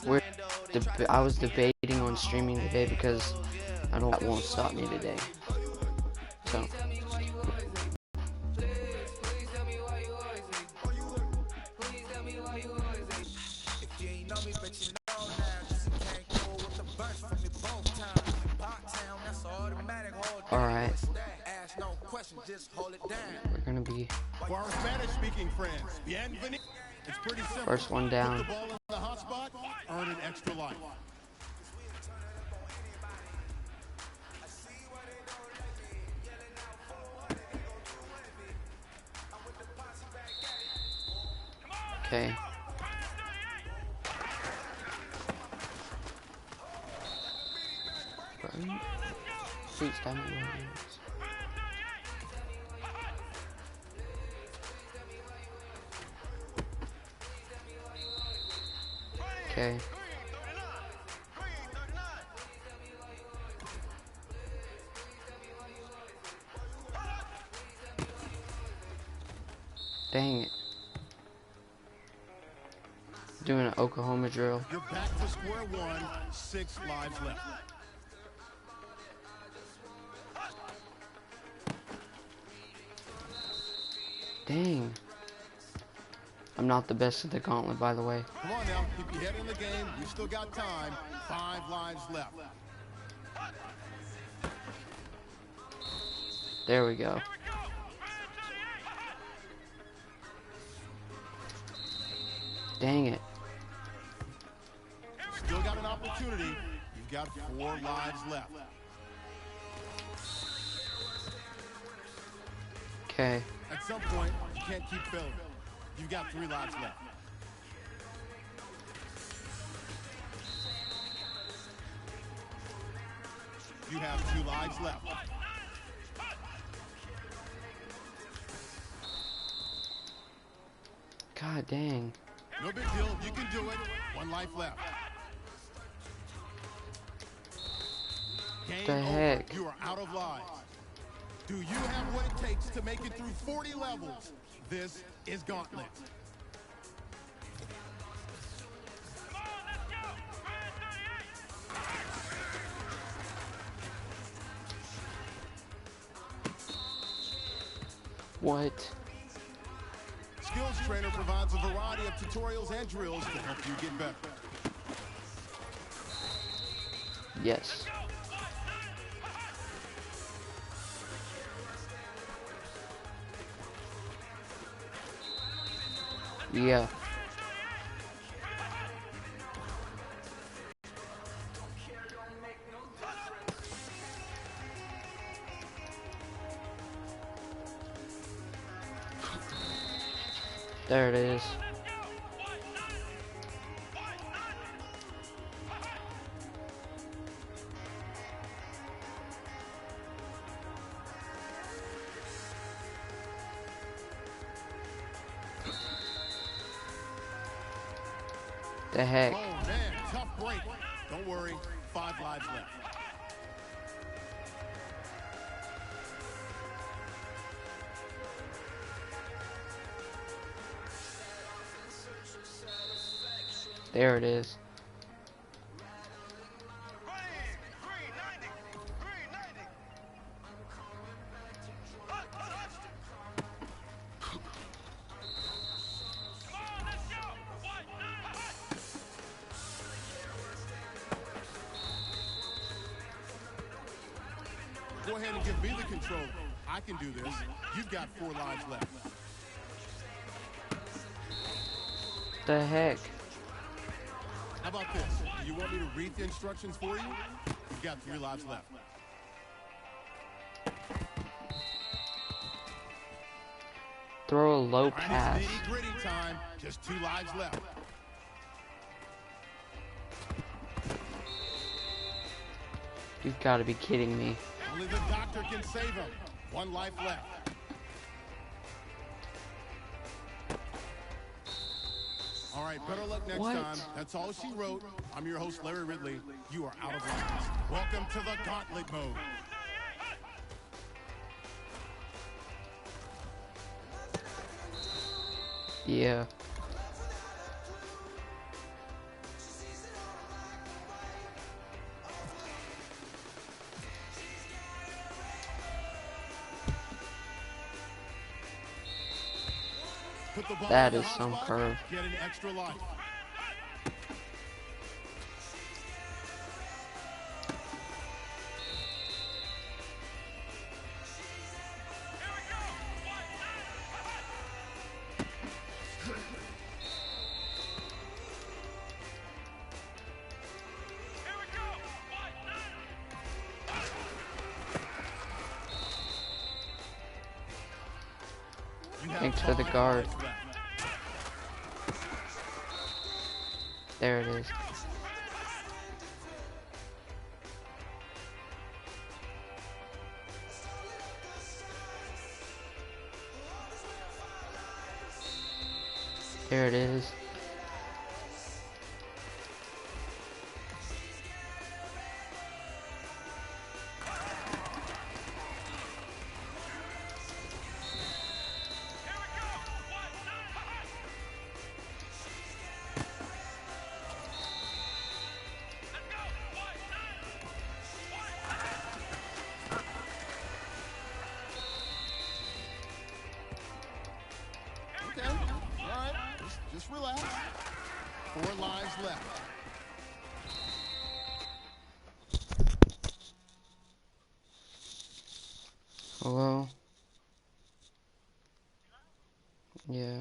we're I was debating on streaming today because I don't that won't stop me today. So alright. We're gonna be For our Spanish-speaking friends, bienvenido. It's pretty simple. first one down. Put the ball in the hot spot, earn an extra life. Okay. Please tell me what it is. Okay. Dang it. Doing an Oklahoma drill. You're back to square one, 6 lives left. Dang. I'm not the best at the gauntlet, by the way. Come on now, keep your head in the game. You still got time. 5 lives left. There we go. Dang it. Still got an opportunity. You've got 4 lives left. Okay. At some point, you can't keep failing. You've got 3 lives left. You have 2 lives left. God dang. No big deal. You can do it. 1 life left. Game The heck? over. You are out of lives. Do you have what it takes to make it through 40 levels? This is Gauntlet. What? Skills Trainer provides a variety of tutorials and drills to help you get better. Yes. Yeah. There it is. The heck? Oh man, tough break. Don't worry, 5 lives left. There it is. Go ahead and give me the control. I can do this. You've got 4 lives left. The heck? How about this? Do you want me to read the instructions for you? You've got 3 lives left. Throw a low All right, pass. it's nitty-gritty time. Just 2 lives left. You've got to be kidding me. Only the doctor can save him. 1 life left. All right, better luck next What? time. That's all she wrote. I'm your host, Larry Ridley. You are out of lives. Welcome to the Gauntlet mode. Yeah. Put the ball That in is the hot some spot, curve. get an extra life. Thanks for the guard. There it is. There it is. Okay, all right, just relax. 4 lives left. Hello? Yeah.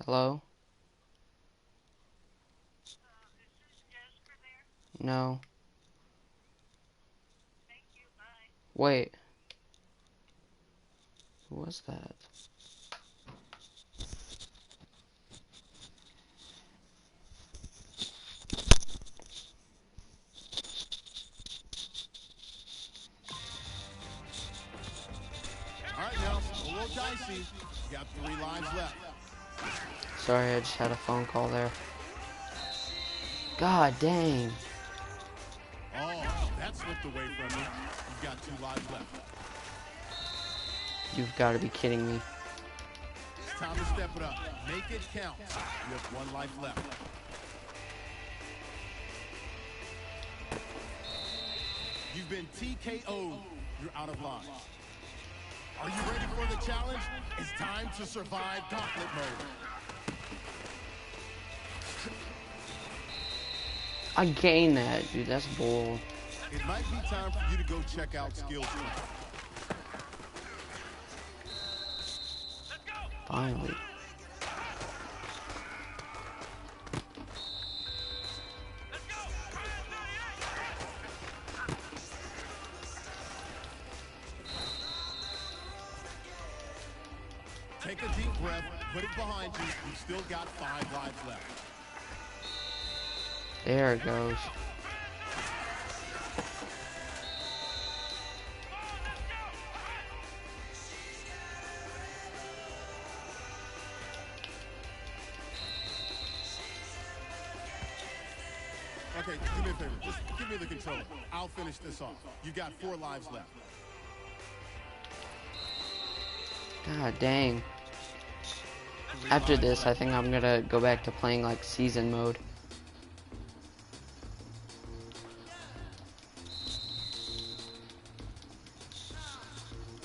Hello? No. Wait. Who was that? All right, now, a little dicey. You got 3 lives left. Sorry, I just had a phone call there. God dang. Oh, that slipped away from you. You've got 2 lives left. You've got to be kidding me. It's time to step it up. Make it count. You have 1 life left. You've been TKO'd. You're out of line. Are you ready for the challenge? It's time to survive gauntlet mode. I gained that, dude. That's bull. It might be time for you to go check out skills. Finally. Take a deep breath, put it behind you. You've still got 5 lives left. There it goes. Okay, do me a favor. Just give me the controller. I'll finish this off. You've got 4 lives left. God dang. After this, I think I'm gonna go back to playing like season mode.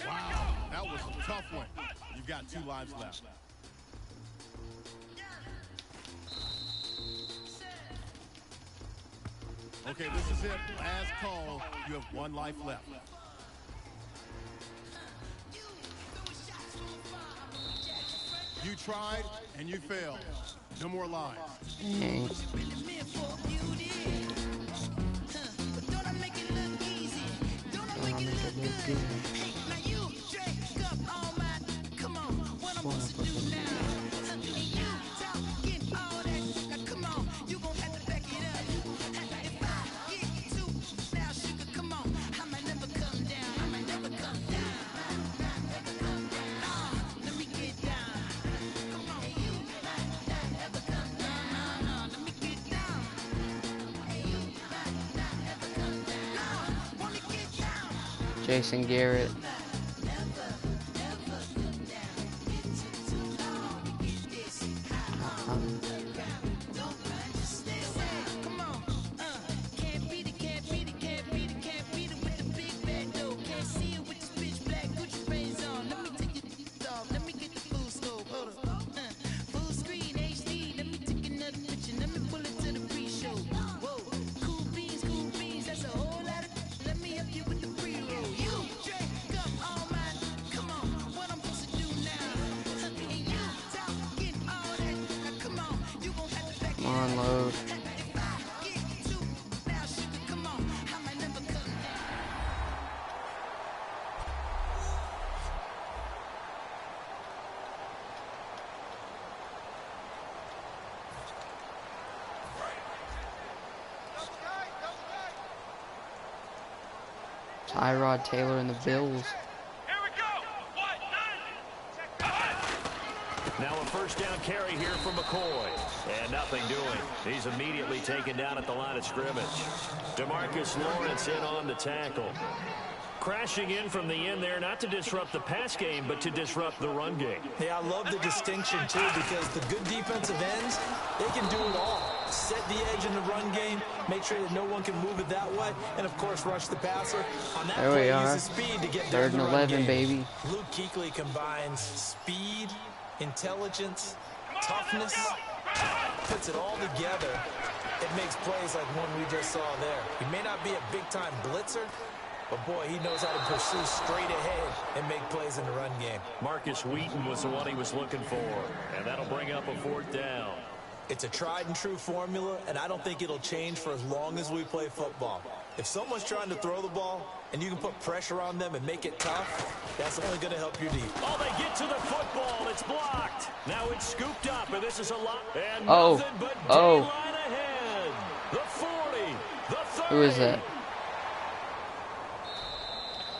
Wow, that was a tough one. You've got 2 lives left. Okay, this is it. Last call. You have 1 life left. You tried and you failed. No more lives. Dang. Jason Garrett. unload. Tyrod Taylor and the Bills. Now a first down carry here from McCoy. And nothing doing. He's immediately taken down at the line of scrimmage. DeMarcus Lawrence in on the tackle. Crashing in from the end there, not to disrupt the pass game, but to disrupt the run game. Yeah, I love the distinction, too, because the good defensive ends, they can do it all. Set the edge in the run game, make sure that no one can move it that way, and, of course, rush the passer. On that There we are. speed to get 3rd and 11, baby. Luke Kuechly combines speed, intelligence, toughness, puts it all together. It makes plays like one we just saw there. He may not be a big-time blitzer, but, boy, he knows how to pursue straight ahead and make plays in the run game. Marcus Wheaton was the one he was looking for, and that'll bring up a 4th down. It's a tried-and-true formula, and I don't think it'll change for as long as we play football. If someone's trying to throw the ball and you can put pressure on them and make it tough, that's only going to help your deep. Oh, they get to the football. It's blocked. Now it's scooped up, and this is a lot. And Oh. nothing but Oh. daylight ahead. The 40, the 30. Who is that?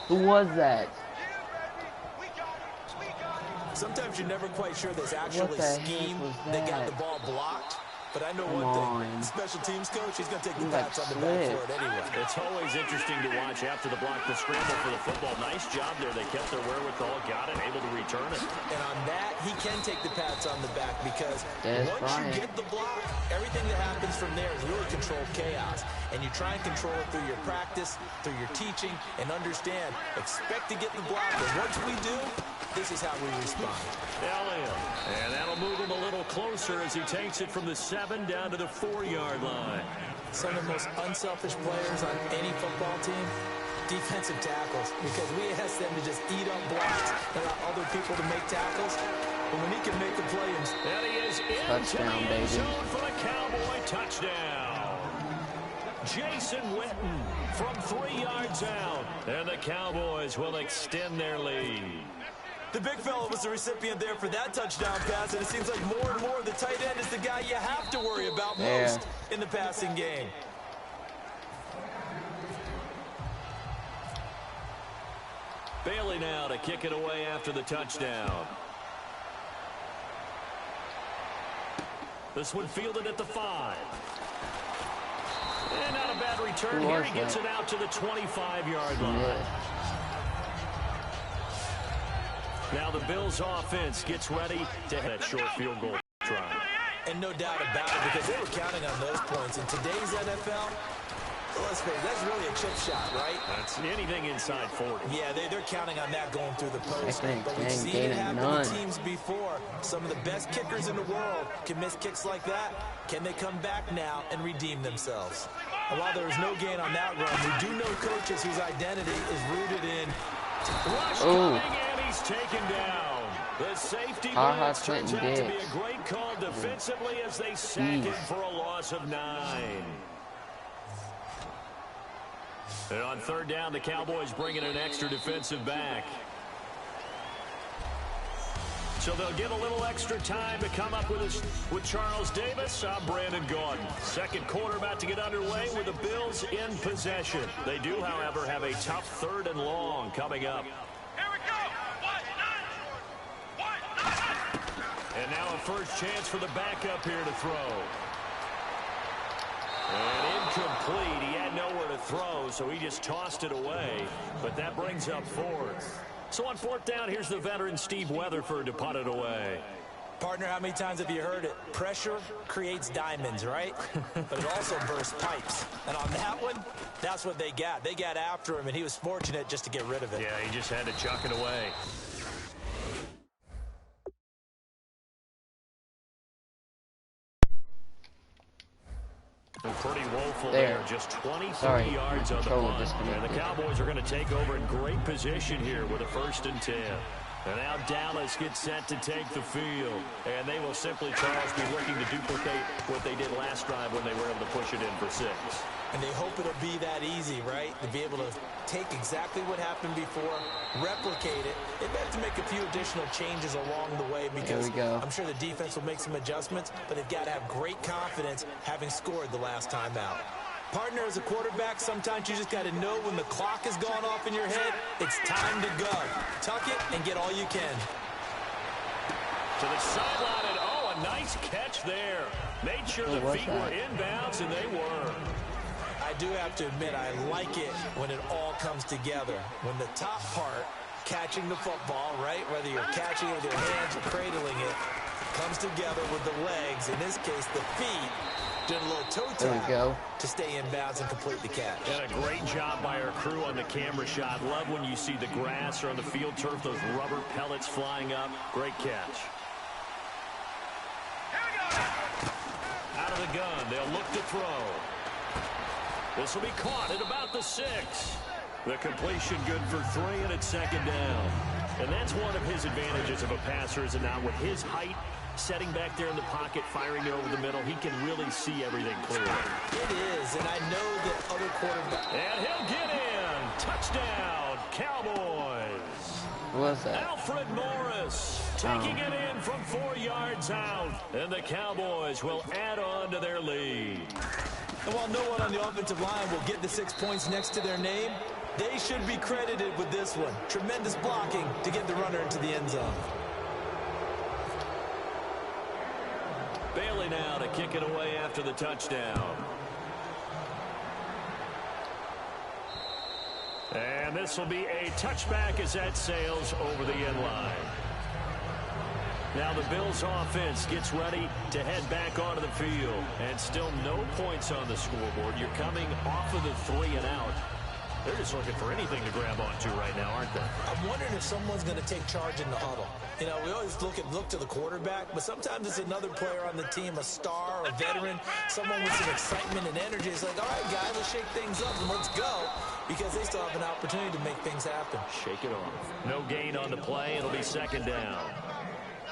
Who was that? Sometimes you're never quite sure there's actually the scheme heck was that got that? the ball blocked. But I know Come one on. thing. The special teams coach, he's going to take the He got pats on the back slipped. for it anyway. It's always interesting to watch after the block, the scramble for the football. Nice job there. They kept their wherewithal, got it, able to return it. And on that, he can take the pats on the back because Des once Bryant. you get the block, everything that happens from there is really controlled chaos. And you try and control it through your practice, through your teaching, and understand, expect to get the block. And once we do, this is how we respond. Elliott. And that'll move him a little closer as he takes it from the 7 down to the 4-yard line. Some of the most unselfish players on any football team, defensive tackles, because we ask them to just eat up blocks and allow other people to make tackles. But when he can make the play, And he is into Touchdown, the end baby. zone for the Cowboy touchdown. Jason Witten from 3 yards out. And the Cowboys will extend their lead. the big fella was the recipient there for that touchdown pass, and it seems like more and more the tight end is the guy you have to worry about most in the passing game. Bailey now to kick it away after the touchdown. This one fielded at the 5. And not a bad return here. He gets it out to the 25-yard line. Now the Bills offense gets ready to hit that short field goal try. And no doubt about it, because they were counting on those points. In today's NFL, let's face it, that's really a chip shot, right? That's anything inside 40. Yeah, they're counting on that going through the post. But we've ain't seen it gaining happen none. to teams before. Some of the best kickers in the world can miss kicks like that. Can they come back now and redeem themselves? And while there is no gain on that run, we do know coaches whose identity is rooted in Rush coming, and he's taken down. The safety blitz turns out to be a great call defensively as they sack him for a loss of 9. And on 3rd down, the Cowboys bring in an extra defensive back. So they'll get a little extra time to come up with Charles Davis. I'm Brandon Gordon. Second quarter about to get underway with the Bills in possession. They do, however, have a tough 3rd and long coming up. Here we go. And now a first chance for the backup here to throw. And incomplete. He had nowhere to throw, so he just tossed it away. But that brings up 4th. So on 4th down, here's the veteran Steve Weatherford to punt it away. Partner, how many times have you heard it? Pressure creates diamonds, right? But it also bursts pipes. And on that one, that's what they got. They got after him, and he was fortunate just to get rid of it. Yeah, he just had to chuck it away. Pretty woeful there. Just 23 yards on the punt. And the Cowboys are going to take over in great position here with a 1st and 10. And now Dallas gets set to take the field. And they will simply, Charles, be looking to duplicate what they did last drive when they were able to push it in for 6. And they hope it'll be that easy, right? To be able to take exactly what happened before, replicate it. They have to make a few additional changes along the way because I'm sure the defense will make some adjustments, but they've got to have great confidence having scored the last time out. Partner, as a quarterback, sometimes you just got to know when the clock is going off in your head, it's time to go. Tuck it and get all you can. To the sideline, and oh, a nice catch there. Made sure the feet were inbounds, and they were. I do have to admit, I like it when it all comes together. When the top part, catching the football, right, whether you're catching it with your hands or cradling it, comes together with the legs, in this case, the feet, doing a little toe tap to stay in bounds and complete the catch. And a great job by our crew on the camera shot. Love when you see the grass or on the field turf, those rubber pellets flying up. Great catch. Out of the gun, they'll look to throw. This will be caught at about the 6. The completion good for 3, and it's second down. And that's one of his advantages of a passer, is now with his height, setting back there in the pocket, firing it over the middle, he can really see everything clearly. It is, and I know that other quarterbacks. And he'll get in. Touchdown, Cowboys. What was that? Alfred Morris taking it in from 4 yards out. And the Cowboys will add on to their lead. And while no one on the offensive line will get the 6 points next to their name, they should be credited with this one. Tremendous blocking to get the runner into the end zone. Bailey now to kick it away after the touchdown. And this will be a touchback as that sails over the end line. Now the Bills offense gets ready to head back onto the field. And still no points on the scoreboard. You're coming off of the 3 and out. They're just looking for anything to grab onto right now, aren't they? I'm wondering if someone's going to take charge in the huddle. You know, we always look to the quarterback, but sometimes it's another player on the team, a star, a veteran, someone with some excitement and energy. It's like, all right, guys, let's shake things up and let's go, because they still have an opportunity to make things happen. Shake it off. No gain on the play. It'll be second down.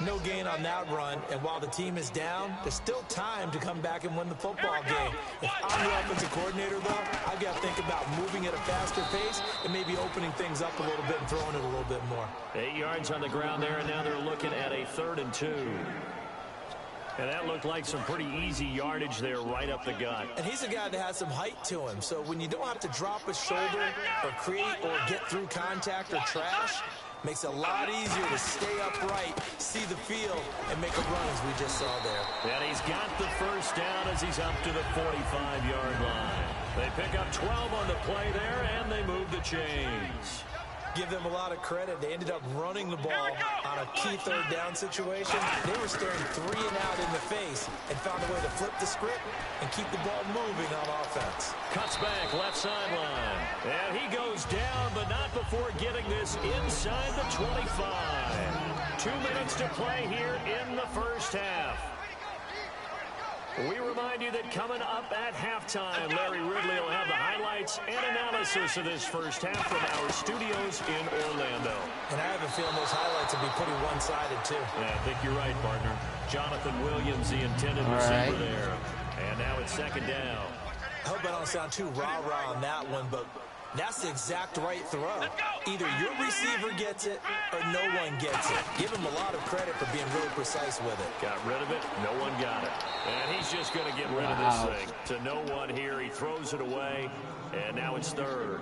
No gain on that run, and while the team is down, there's still time to come back and win the football game. If I'm the offensive coordinator, though, I've got to think about moving at a faster pace and maybe opening things up a little bit and throwing it a little bit more. 8 yards on the ground there, and now they're looking at a 3rd and 2. And that looked like some pretty easy yardage there right up the gut. And he's a guy that has some height to him, so when you don't have to drop a shoulder or create or get through contact or trash, makes it a lot easier to stay upright, see the field, and make a run as we just saw there. And he's got the first down as he's up to the 45-yard line. They pick up 12 on the play there, and they move the chains. Give them a lot of credit. They ended up running the ball on a key 3rd down situation. They were staring 3 and out in the face and found a way to flip the script and keep the ball moving on offense. Cuts back left sideline. And he goes down, but not before getting this inside the 25. 2 minutes to play here in the first half. We remind you that coming up at halftime, Larry Ridley will have the highlights and analysis of this first half from our studios in Orlando. And I have a feeling those highlights will be pretty one-sided, too. Yeah, I think you're right, partner. Jonathan Williams, the intended receiver there. And now it's second down. I hope I don't sound too rah-rah on that one, but that's the exact right throw. Either your receiver gets it or no one gets it. Give him a lot of credit for being really precise with it. Got rid of it. No one got it. And he's just going to get rid of this thing. To no one here. He throws it away. And now it's 3rd.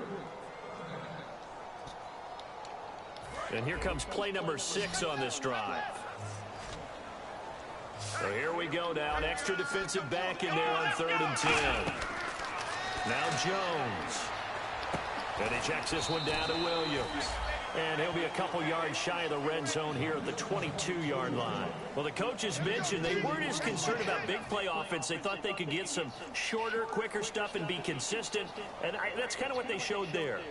And here comes play number 6 on this drive. So here we go now. An extra defensive back in there on 3rd and 10. Now Jones. And he checks this one down to Williams. And he'll be a couple yards shy of the red zone here at the 22-yard line. Well, the coaches mentioned they weren't as concerned about big play offense. They thought they could get some shorter, quicker stuff and be consistent. And that's kind of what they showed there.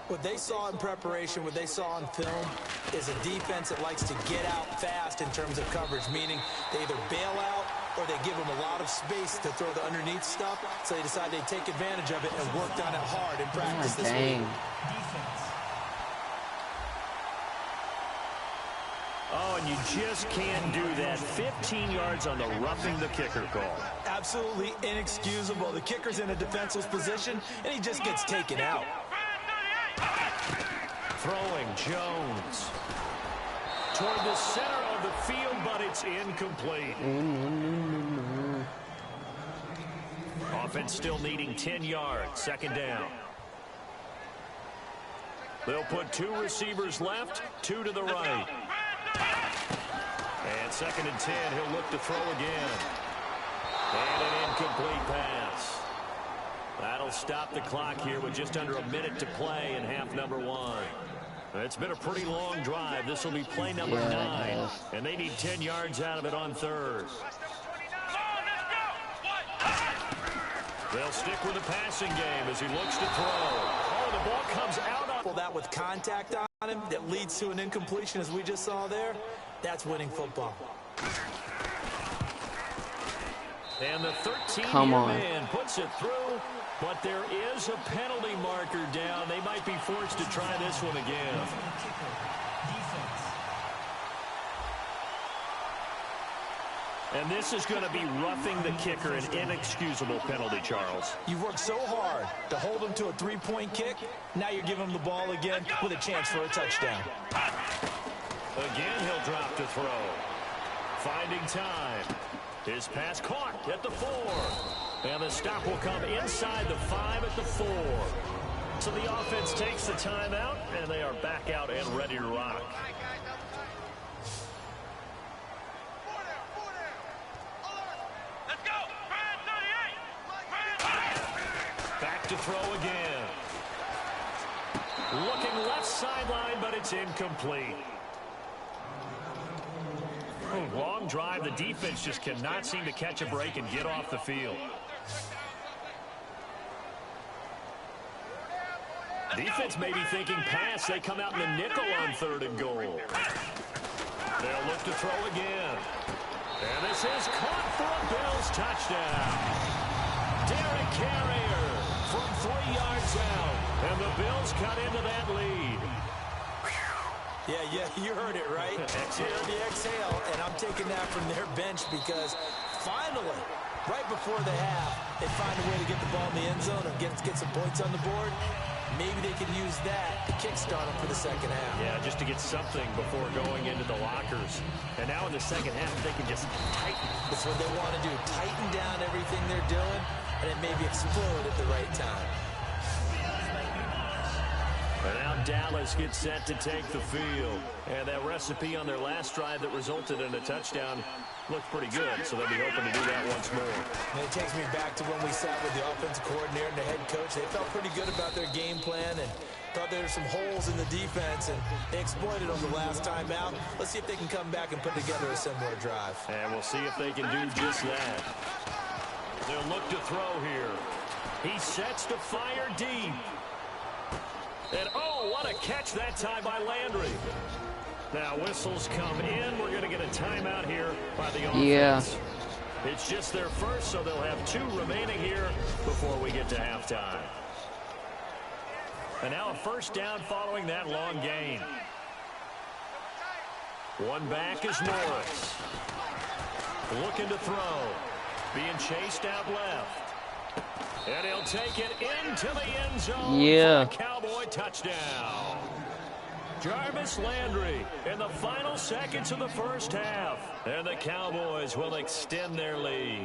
What they saw in preparation, what they saw on film, is a defense that likes to get out fast in terms of coverage, meaning they either bail out or they give them a lot of space to throw the underneath stuff, so they decide they take advantage of it and worked on it hard in practice this week. Oh, and you just can't do that. 15 yards on the roughing the kicker call. Absolutely inexcusable. The kicker's in a defenseless position, and he just gets taken out. Throwing Jones toward the center of the field, but it's incomplete. Offense still needing 10 yards. Second down. They'll put 2 receivers left, 2 to the right. And second and 10, he'll look to throw again. And an incomplete pass. That'll stop the clock here with just under a minute to play in half number 1. It's been a pretty long drive. This will be play number 9. And they need 10 yards out of it on third. They'll stick with the passing game as he looks to throw. Oh, the ball comes out. That with contact on him that leads to an incompletion, as we just saw there. That's winning football. And the 13-year man puts it through, but there is a penalty marker down. They might be forced to try this one again. And this is going to be roughing the kicker, an inexcusable penalty, Charles. You've worked so hard to hold him to a 3-point kick. Now you're giving him the ball again with a chance for a touchdown. Again, he'll drop to throw. Finding time. His pass caught at the 4. And the stop will come inside the 5 at the 4. So the offense takes the timeout, and they are back out and ready to rock. Back to throw again. Looking left sideline, but it's incomplete. Long drive. The defense just cannot seem to catch a break and get off the field. Defense may be thinking pass. They come out in the nickel on 3rd and goal. They'll look to throw again. And this is caught for a Bills touchdown. Derek Carrier from 3 yards out. And the Bills cut into that lead. Yeah, you heard it, right? You heard the exhale, and I'm taking that from their bench because finally, right before the half, they find a way to get the ball in the end zone and get some points on the board. Maybe they could use that to kickstart them for the second half. Yeah, just to get something before going into the lockers. And now in the second half, they can just tighten. That's what they want to do, tighten down everything they're doing, and then maybe explode at the right time. And now Dallas gets set to take the field. And that recipe on their last drive that resulted in a touchdown looked pretty good, so they'll be hoping to do that once more. And it takes me back to when we sat with the offensive coordinator and the head coach. They felt pretty good about their game plan and thought there were some holes in the defense, and they exploited them the last time out. Let's see if they can come back and put together a similar drive. And we'll see if they can do just that. They'll look to throw here. He sets to fire deep. And, oh, what a catch that time by Landry. Now, whistles come in. We're going to get a timeout here by the offense. Yeah. It's just their first, so they'll have 2 remaining here before we get to halftime. And now a first down following that long gain. One back is Morris. Looking to throw. Being chased out left. And he'll take it into the end zone for a Cowboy touchdown. Jarvis Landry in the final seconds of the first half. And the Cowboys will extend their lead.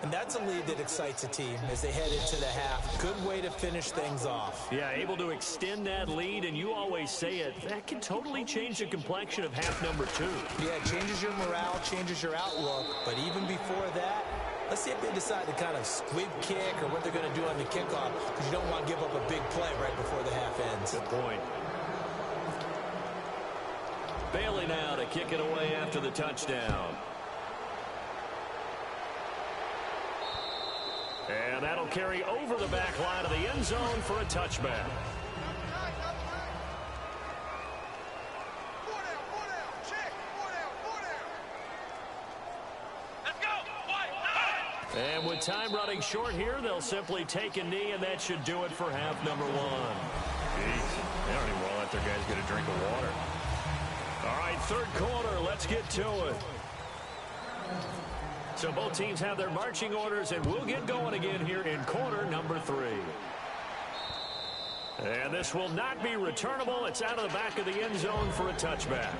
And that's a lead that excites a team as they head into the half. Good way to finish things off. Yeah, able to extend that lead, and you always say it, that can totally change the complexion of half number 2. Yeah, it changes your morale, changes your outlook. But even before that, let's see if they decide to kind of squib kick or what they're going to do on the kickoff, because you don't want to give up a big play right before the half ends. Good point. Bailey now to kick it away after the touchdown. And that'll carry over the back line of the end zone for a touchback. And with time running short here, they'll simply take a knee, and that should do it for half number 1. Jeez, they don't even want to let their guys get a drink of water. All right, third quarter. Let's get to it. So both teams have their marching orders, and we'll get going again here in quarter number 3. And this will not be returnable. It's out of the back of the end zone for a touchback.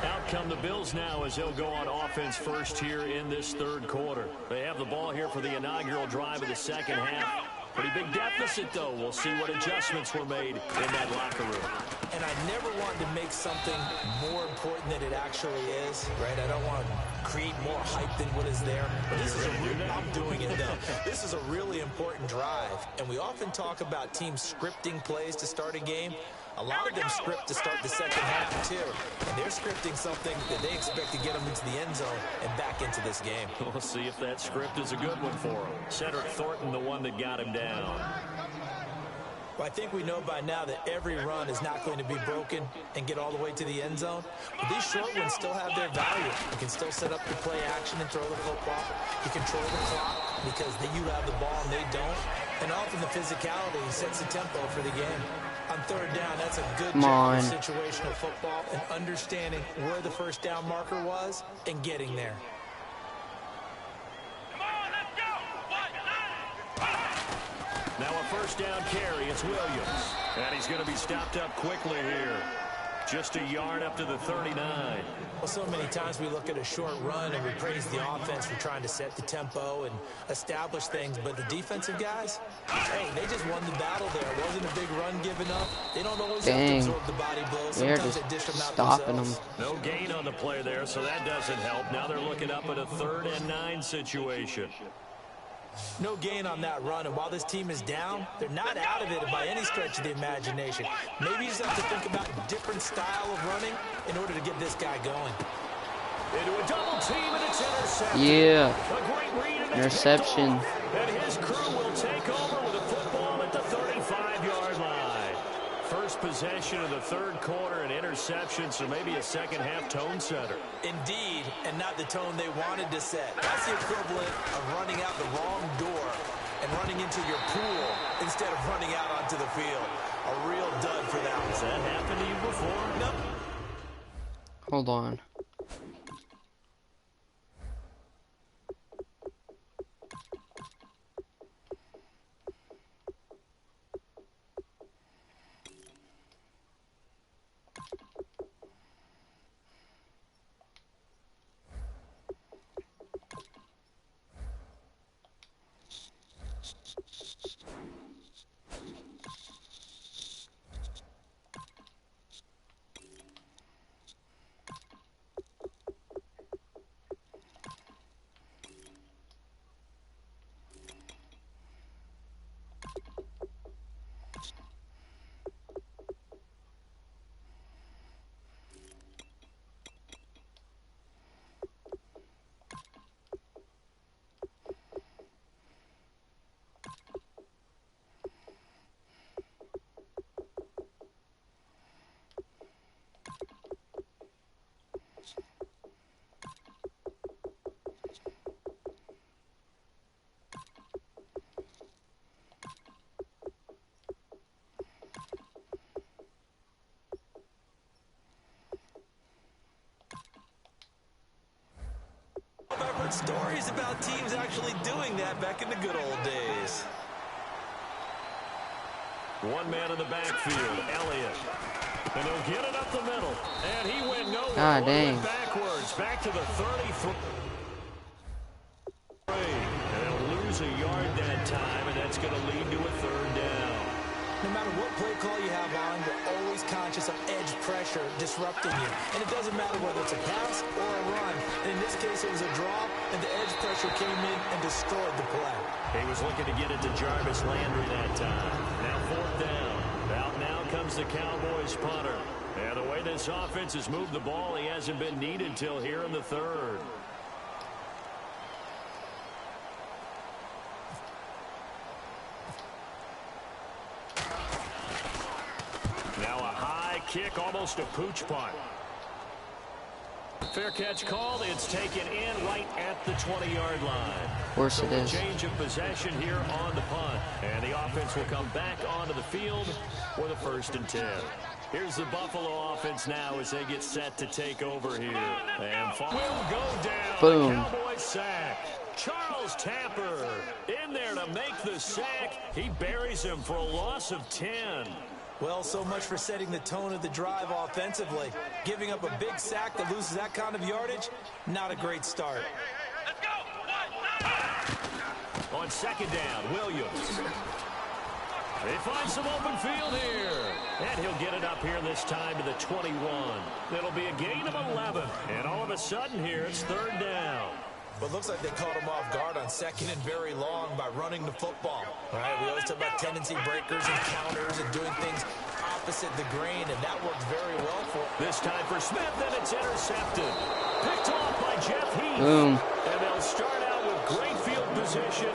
Out come the Bills now as they'll go on offense first here in this third quarter. They have the ball here for the inaugural drive of the second half. Pretty big deficit, though. We'll see what adjustments were made in that locker room. And I never wanted to make something more important than it actually is, right? I don't want to create more hype than what is there. But this is I'm doing it, though. This is a really important drive. And we often talk about teams scripting plays to start a game. A lot of them script to start the second half, too. And they're scripting something that they expect to get them into the end zone and back into this game. We'll see if that script is a good one for him. Cedric Thornton, the one that got him down. Well, I think we know by now that every run is not going to be broken and get all the way to the end zone. But these short ones still have their value. You can still set up the play action and throw the football. You control the clock because you have the ball and they don't. And often the physicality sets the tempo for the game. On third down, that's a good job of situational football and understanding where the first down marker was and getting there. Now a first down carry. It's Williams. And he's going to be stopped up quickly here. Just a yard up to the 39. Well, so many times we look at a short run and we praise the offense for trying to set the tempo and establish things. But the defensive guys, hey, they just won the battle there. It wasn't a big run given up. They don't always have to absorb the body blows. Sometimes they dish them out stopping themselves. No gain on the play there, so that doesn't help. Now they're looking up at a 3rd and 9 situation. No gain on that run, and while this team is down, they're not out of it by any stretch of the imagination. Maybe you just have to think about a different style of running in order to get this guy going. Into a double team, and it's intercepted. Yeah. A great read, and Interception. And his crew will take over with a football at the 35-yard line. First possession of the third quarter, an interception, so maybe a second-half tone setter. Indeed, and not the tone they wanted to set. That's the equivalent of running out the wrong door and running into your pool instead of running out onto the field. A real dud for that one. Has that happened to you before? No. Hold on. I've heard stories about teams actually doing that back in the good old days. One man in the backfield, Elliott. And they'll get it up the middle. And he went nowhere. Ah, dang. Went backwards, back to the 33. And they'll lose a yard that time, and that's going to lead to a third down. No matter what play call you have on, you're always conscious of edge pressure disrupting you. And it doesn't matter whether it's a pass or a run. And in this case, it was a draw, and the edge pressure came in and destroyed the play. He was looking to get it to Jarvis Landry that time. Now 4th down. Out now comes the Cowboys punter. And the way this offense has moved the ball, he hasn't been needed till here in the 3rd. Now a high kick, almost a pooch punt. Fair catch called. It's taken in right at the 20-yard line. Of course it is. Change of possession here on the punt. And the offense will come back onto the field for the 1st and 10. Here's the Buffalo offense now as they get set to take over here. And will go down. Boom. Cowboys sack. Charles Tapper in there to make the sack. He buries him for a loss of 10. Well, so much for setting the tone of the drive offensively. Giving up a big sack that loses that kind of yardage, not a great start. On second down, Williams. They find some open field here. And he'll get it up here this time to the 21. It'll be a gain of 11. And all of a sudden here, it's third down. But looks like they caught him off guard on second and very long by running the football. All right, we always talk about tendency breakers and counters and doing things opposite the grain, and that worked very well for him. This time for Smith, and it's intercepted. Picked off by Jeff Heath. Boom. And they'll start out with great field position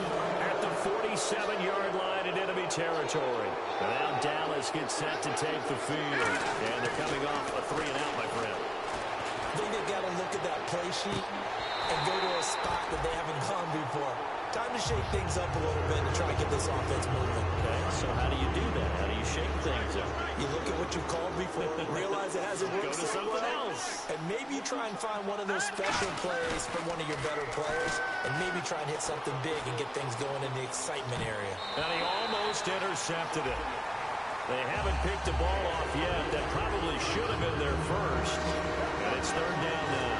at the 47-yard line in enemy territory. And now Dallas gets set to take the field. And they're coming off a 3-and-out, my friend. I think they've got to look at that play sheet and go to a spot that they haven't gone before. Time to shake things up a little bit and try to get this offense moving. Okay, so how do you do that? How do you shake things up? You look at what you called before, realize it hasn't worked. Go to something else. And maybe you try and find one of those special plays from one of your better players, and maybe try and hit something big and get things going in the excitement area. And he almost intercepted it. They haven't picked the ball off yet. That probably should have been their first. And it's third down now.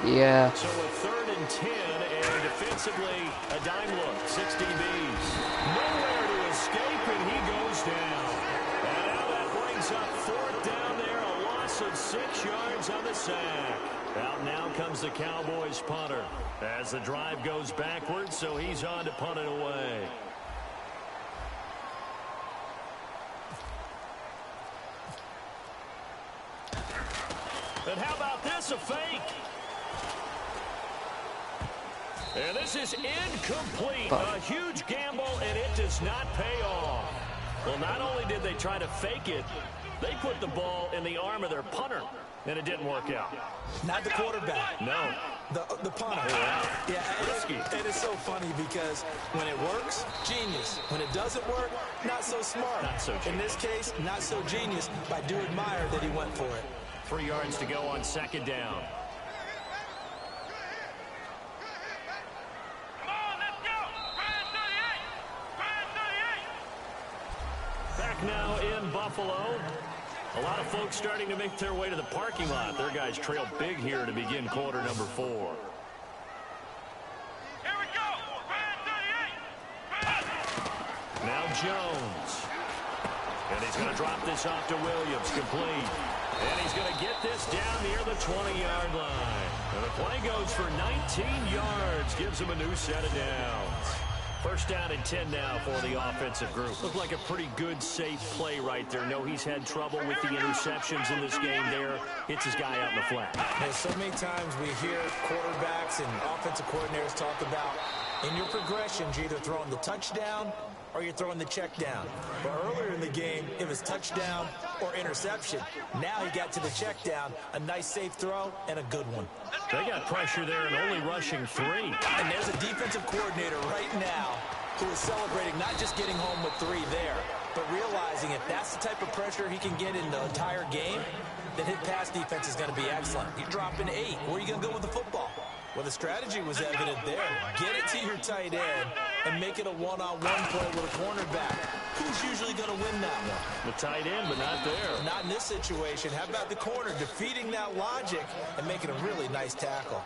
Yeah. So a 3rd and 10, and defensively, a dime look, 6 DBs. Nowhere to escape, and he goes down. And now that brings up 4th down there, a loss of 6 yards on the sack. Out now comes the Cowboys punter as the drive goes backwards, so he's on to punt it away. And how about this, a fake? And this is incomplete. A huge gamble, and it does not pay off. Well, not only did they try to fake it, they put the ball in the arm of their punter, and it didn't work out. Not the quarterback. No. The punter. Yeah, it is so funny because when it works, genius. When it doesn't work, not so smart. Not so genius. In this case, not so genius, but I do admire that he went for it. 3 yards to go on second down. Back now in Buffalo. A lot of folks starting to make their way to the parking lot. Their guys trail big here to begin quarter number 4. Here we go. Now Jones. And he's going to drop this off to Williams. Complete. And he's going to get this down near the 20-yard line. And the play goes for 19 yards. Gives him a new set of downs. First down and 10 now for the offensive group. Looked like a pretty good, safe play right there. No, he's had trouble with the interceptions in this game there. Hits his guy out in the flat. There's so many times we hear quarterbacks and offensive coordinators talk about in your progressions, you're either throwing the touchdown or you're throwing the check down. But earlier in the game, it was touchdown or interception. Now he got to the check down, a nice safe throw, and a good one. They got pressure there and only rushing 3. And there's a defensive coordinator right now who is celebrating not just getting home with 3 there, but realizing if that's the type of pressure he can get in the entire game, then his pass defense is going to be excellent. You're dropping 8. Where are you going to go with the football? Well, the strategy was evident there. Get it to your tight end and make it a one-on-one play with a cornerback. Who's usually going to win that one? The tight end, but not there. Not in this situation. How about the corner defeating that logic and making a really nice tackle?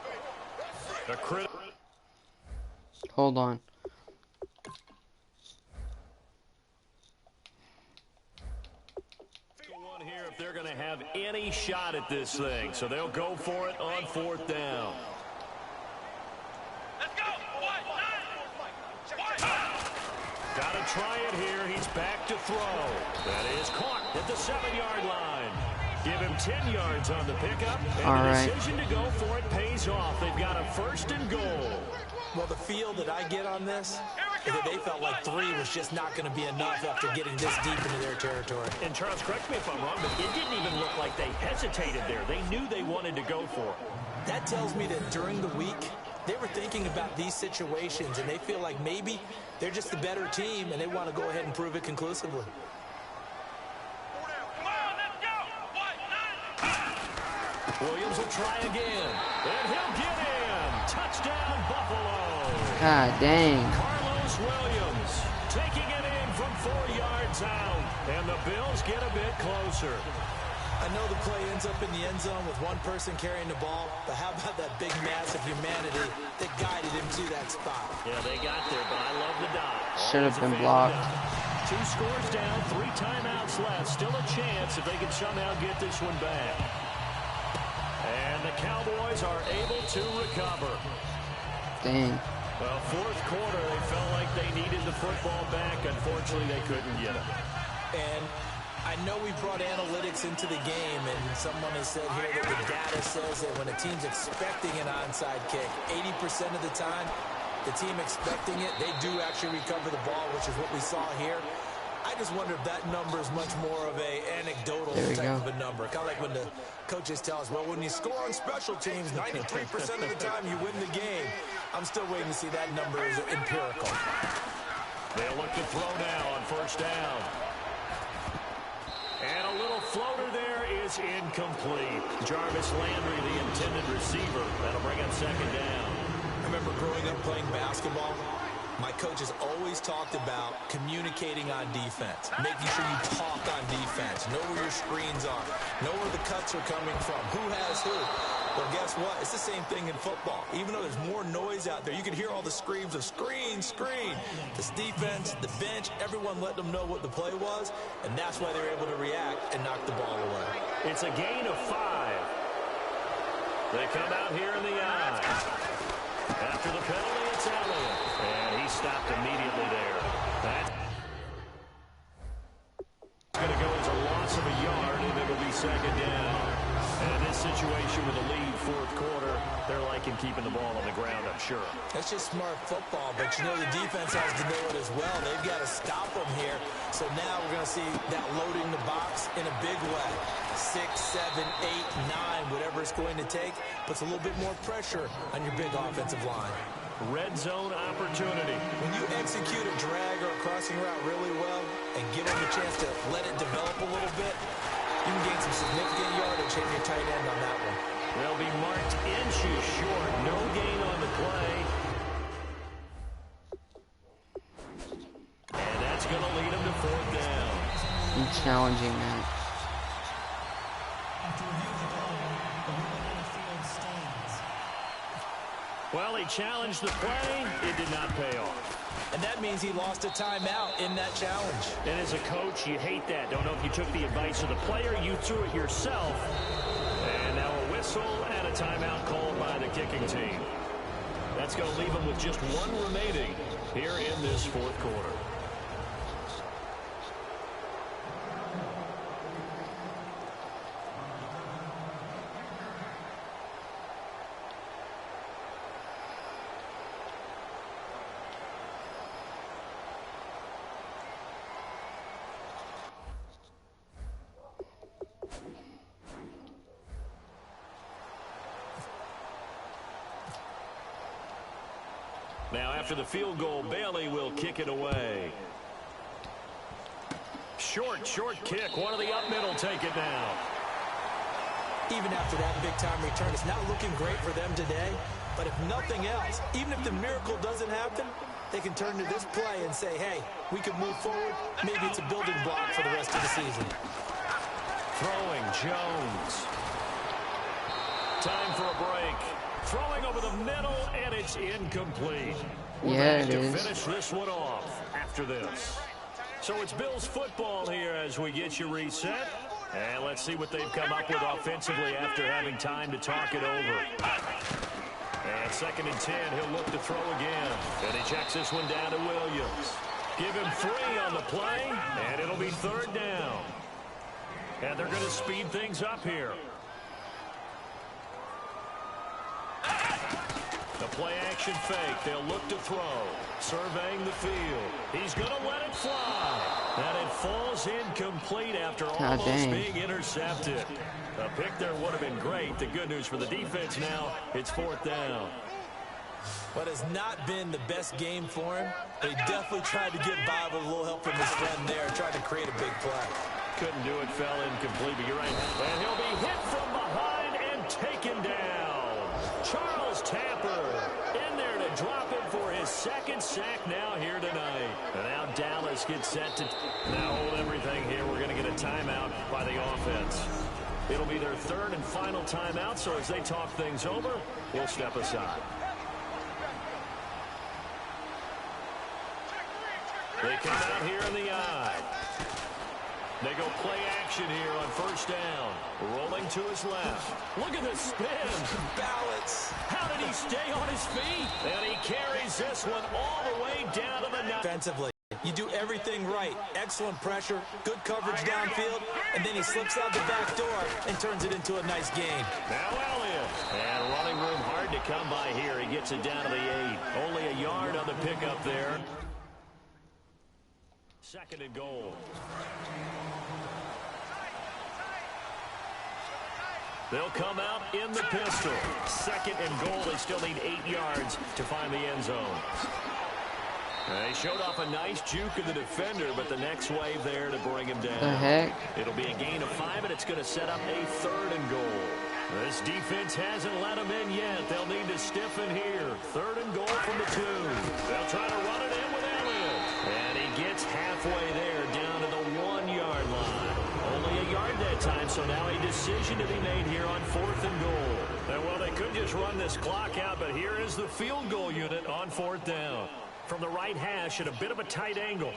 Hold on. One here if they're going to have any shot at this thing. So they'll go for it on 4th down. Got to try it here. He's back to throw. That is caught at the 7-yard line. Give him 10 yards on the pickup. And the decision to go for it pays off. They've got a 1st and goal. Well, the feel that I get on this is that they felt like 3 was just not going to be enough after getting this deep into their territory. And Charles, correct me if I'm wrong, but it didn't even look like they hesitated there. They knew they wanted to go for it. That tells me that during the week, they were thinking about these situations, and they feel like maybe they're just the better team, and they want to go ahead and prove it conclusively. Williams will try again. And he'll get in. Touchdown, Buffalo. God dang. Carlos Williams taking it in from 4 yards out. And the Bills get a bit closer. I know the play ends up in the end zone with one person carrying the ball, but how about that big mass of humanity that guided him to that spot? Yeah, they got there, but I love the dot. Should have been blocked. 2 scores down, 3 timeouts left. Still a chance if they can somehow get this one back. And the Cowboys are able to recover. Dang. Well, fourth quarter, they felt like they needed the football back. Unfortunately, they couldn't get it. And I know we brought analytics into the game, and someone has said here that the data says that when a team's expecting an onside kick, 80% of the time, the team expecting it, they do actually recover the ball, which is what we saw here. I just wonder if that number is much more of a anecdotal type of a number. Kind of like when the coaches tell us, well, when you score on special teams, 93% of the time you win the game. I'm still waiting to see that number is empirical. They'll look to throw now on first down. And a little floater there is incomplete. Jarvis Landry, the intended receiver. That'll bring up second down. I remember growing up playing basketball. My coaches always talked about communicating on defense, making sure you talk on defense, know where your screens are, know where the cuts are coming from, who has who. Well, guess what? It's the same thing in football. Even though there's more noise out there, you can hear all the screams of screen, screen. This defense, the bench, everyone let them know what the play was, and that's why they're able to react and knock the ball away. It's a gain of 5. They come out here in the eye. After the penalty, it's Elliott. And he stopped immediately there. That's going to go as a loss of a yard, and it'll be second down. And in this situation with a lead fourth quarter, they're liking keeping the ball on the ground, I'm sure. That's just smart football, but you know the defense has to know it as well. They've got to stop them here. So now we're going to see that loading the box in a big way. 6, 7, 8, 9, whatever it's going to take, puts a little bit more pressure on your big offensive line. Red zone opportunity. When you execute a drag or a crossing route really well and give them a chance to let it develop a little bit, you can gain some significant yardage in your tight end on that one. They'll be marked inches short. No gain on the play. And that's going to lead them to fourth down. I'm challenging that. Well, he challenged the play. It did not pay off. And that means he lost a timeout in that challenge. And as a coach, you hate that. Don't know if you took the advice of the player. You threw it yourself. And now a whistle and a timeout called by the kicking team. That's going to leave them with just 1 remaining here in this fourth quarter. Now, after the field goal, Bailey will kick it away. Short kick. One of the up middle take it now. Even after that big-time return, it's not looking great for them today. But if nothing else, even if the miracle doesn't happen, they can turn to this play and say, hey, we can move forward. Maybe it's a building block for the rest of the season. Throwing Jones. Time for a break. Throwing over the middle, and it's incomplete. Yeah, it to is. finish this one off after this. So it's Bills football here as we get you reset. And let's see what they've come up with offensively after having time to talk it over. And 2nd and 10, he'll look to throw again. And he checks this one down to Williams. Give him 3 on the play, and it'll be 3rd down. And they're going to speed things up here. The play-action fake. They'll look to throw. Surveying the field. He's going to let it fly. And it falls incomplete after almost being intercepted. A pick there would have been great. The good news for the defense now, it's 4th down. But it's not been the best game for him. But he definitely tried to get by with a little help from his friend there, trying to create a big play. Couldn't do it, fell incomplete, but you're right. And he'll be hit from behind and taken down. Charles Tapper in there to drop it for his second sack now here tonight. And now Dallas gets set to now hold everything here. We're going to get a timeout by the offense. It'll be their third and final timeout, so as they talk things over, we'll step aside. They come out here in the eye. They go play action here on first down. Rolling to his left. Look at the spin. Balance. How did he stay on his feet? And he carries this one all the way down to the 9. Defensively, you do everything right. Excellent pressure, good coverage downfield, and then he slips out the back door and turns it into a nice gain. Now Elliott. And running room hard to come by here. He gets it down to the 8. Only a yard on the pickup there. Second and goal. They'll come out in the pistol. Second and goal. They still need 8 yards to find the end zone. They showed off a nice juke of the defender, but the next wave there to bring him down. The heck? It'll be a gain of 5, and it's going to set up a third and goal. This defense hasn't let them in yet. They'll need to stiffen here. Third and goal from the 2. They'll try to run it in with Elliott. And he gets halfway there down to the 1-yard line. Only a yard that time, so now a decision to be made here on fourth and goal. And well, they could just run this clock out, but here is the field goal unit on fourth down. From the right hash at a bit of a tight angle.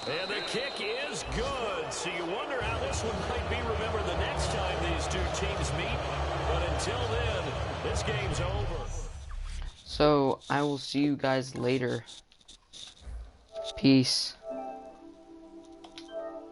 And the kick is good. So you wonder how this one might be remembered the next time these two teams meet. But until then, this game's over. So I will see you guys later. Peace.